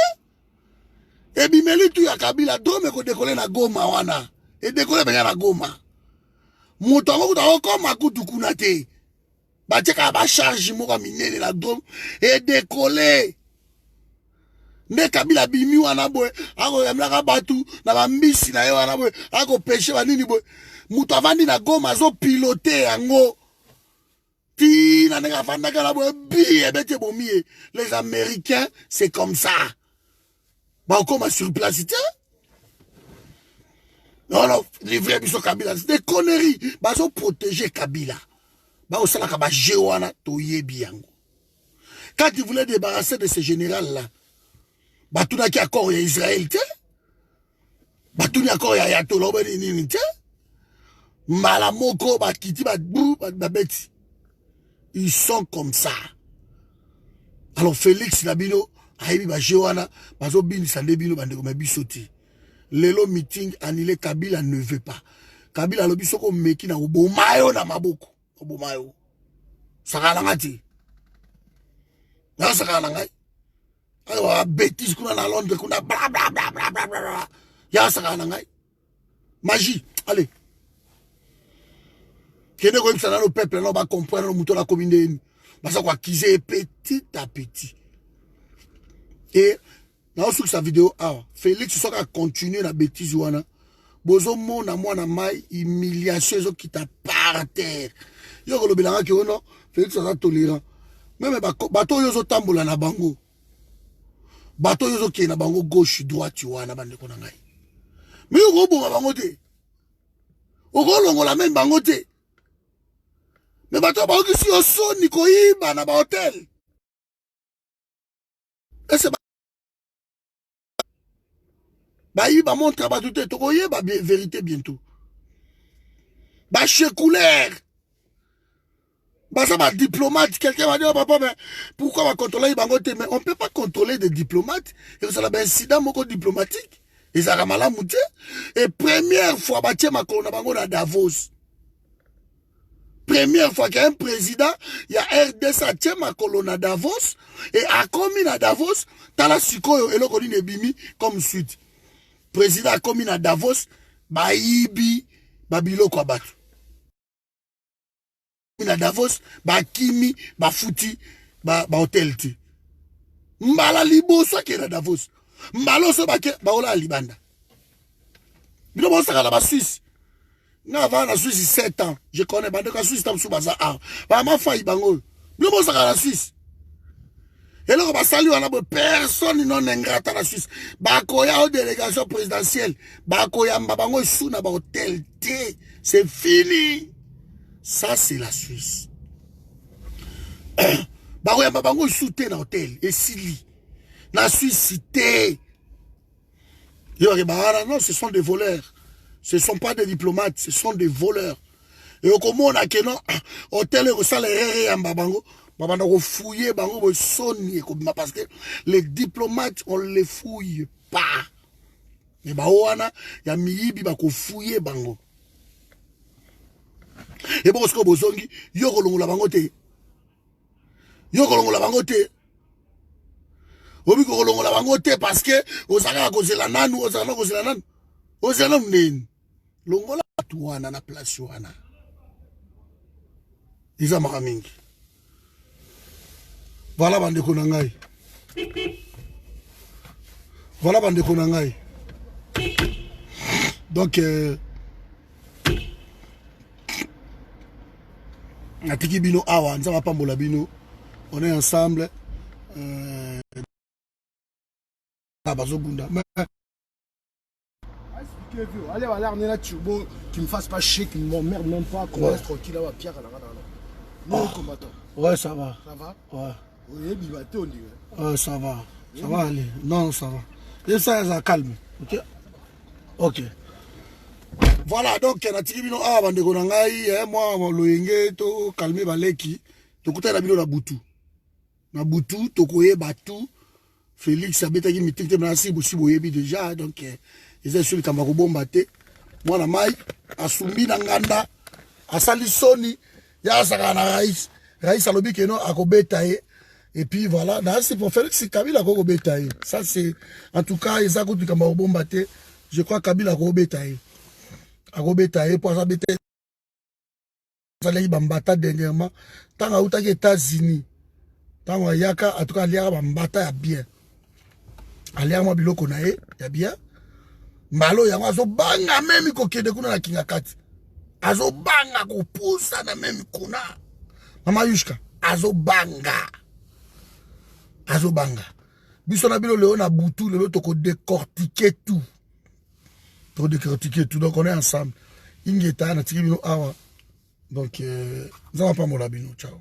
e bimeli tu ya Kabila drôme ko décoller na Goma wana et décoller ba na Goma moto ngo ta ko makutu kunate ba teka ba charge mo ka minene na drôme et décoller. Ne Kabila bimi wana boy ako yamlaka batu na bambisi na ye wana boy ako pêcher banini boy mutu avandi na Goma zo piloter yango ti na nga fanda kala boy bi ebete bomie. Les Américains c'est comme ça ba comme sur place non livrer biso Kabila c'est des conneries ba zo protéger Kabila ba osala ka ba jewana to yebi yango. Quand ils voulaient débarrasser de ce général là Batouna qui accord Israël, Batouna accord Ayatollah, Malamoko, Bakiti, Babeti. Ils sont comme ça. Alors Félix Nabino, Aïbi Bajewana, Bazobini Sandebino, Bandegoma Bisoti. Lelo meeting, annulé, Kabila ne veut pas. Kabila Lobisoko Meki na Obomayo na Maboko. Obomayo. Sakalangati. Na Sakalangai. Alors, bêtise qu'on a à Londres, qu'on a bla bla bla bla bla bla. Y'a ça à l'angai. Magie, allez. Qu'est-ce que ça dans le peuple, on va comprendre le mouton la commune. Parce qu'on va quiser petit à petit. Et, dans cette vidéo, Félix, ça va continuer la bêtise, ouana. Bozo mon na moi na mai, humiliation, qui t'a par terre. Yo, le bilan qui non, Félix, ça va tolérant. Même, bateau, yo, tambola na bango. Bato yozo ki na bango gauche droite wana bande ko na ngai. Mais yo go bango te. O go longo la même bango te. Mais bato ba ki si o so ni ko yiba na ba hotel. Ese ba yiba montre ba tout to ko yiba vérité bientôt. Ba chekouler. Bah ça va diplomate, quelqu'un va dire oh, papa mais pourquoi on va contrôler les bangotes? Mais on ne peut pas contrôler des diplomates. Et ça a un incident diplomatique. Et ça a mal mouté. Et première fois bah tiens ma colonne bango à Davos. Première fois qu'il y a un président, il y a RDC à Tchema Colonna Davos, et à commis à Davos, Tala Sikoyo, et le Kodine Bimi, comme suite. Président a commis à Davos, Baïbi, Babilo Kwabatu. À Davos, Kimi, Bafuti, Hotel Ti. Mbala Libo, soit qui est à Davos. Mbalo, so Baola Libanda. Bilo Bosaka la Suisse. Avant la Suisse, 7 ans. Je connais pas de la Suisse, sous Baza. Ma faille, Bango. Bilo Bosaka la Suisse. Et là, on va saluer personne non ingrate à la Suisse. Bakoya aux délégations présidentielles. Bakoya Mbabango Souna Hotel T. C'est fini. Ça, c'est la Suisse. Bakoya Mbabango Souté dans l'hôtel. Et Sili. La Suisse, cité. Non, ce sont des voleurs. Ce ne sont pas des diplomates, ce sont des voleurs. Et au comment on a que non, hôtel et ça les en babango, babango fouiller bango sonner parce que les diplomates on les fouille pas. Mais bawana ya miyibi ba ko fouiller bango. Et bon ce que bozongi yo kolongola bango te. Yo kolongola bango te. Obi kolongola bango te parce que osaka kozela nanu, osaka kozela nanu. Osaka nenu. Longola tuana na place wana. Isa makamingi. Voilà bande konangai. Voilà bande konangai. Donc natiki bino awa nzaba pambola bino. On est ensemble bazobunda. Allez, voilà, on est là, turbo, qui me fasse pas chier, qui ne m'emmerde même pas, qu'on reste tranquille là-bas, Pierre, là, non, combattant. Ouais, ça va. Ça va? Ouais. Oui, bibaté, on dirait. Ouais, ça va. Ça va aller. Non, ça va. Et ça calme. Ok? Ok. Voilà, donc, natiki bino awa bande konangai, moi, loyenge, to calmer baleki, to kuta na bino na butu. Na butu, to koye batu, Félix abetaki mitikte menasi bosi boyebi déjà, donc, ils sont sur le Cameroun bombaté. Moi, na mai, asumbi na nganda, asali soni, ya sakana raïs. Raïs alobi keno akobetaye. Et puis voilà, c'est pour Félix Kabila akobetaye. Ça c'est, en tout cas, ils ont du Cameroun bombaté. Je crois Kabila akobetaye. Akobetaye pour ça betaye. Ça l'a bambata dernièrement. Tant à outa qui États-Unis. Tant à yaka, en tout cas, liara bambata ya bien. Aliya moi biloko na ye, ya bien. Malo yango azobanga memi kokende kuna na kinga kati. Azobanga kopusa na memi kuna. Mama Yushka, azobanga. Azobanga. Biso na bino leo na butu, leo toko décortiquer tout. Toko décortiquer tout. Donc on est ensemble. Ingeta na tiki bino awa. Donc, nous allons pas mola bino. Ciao.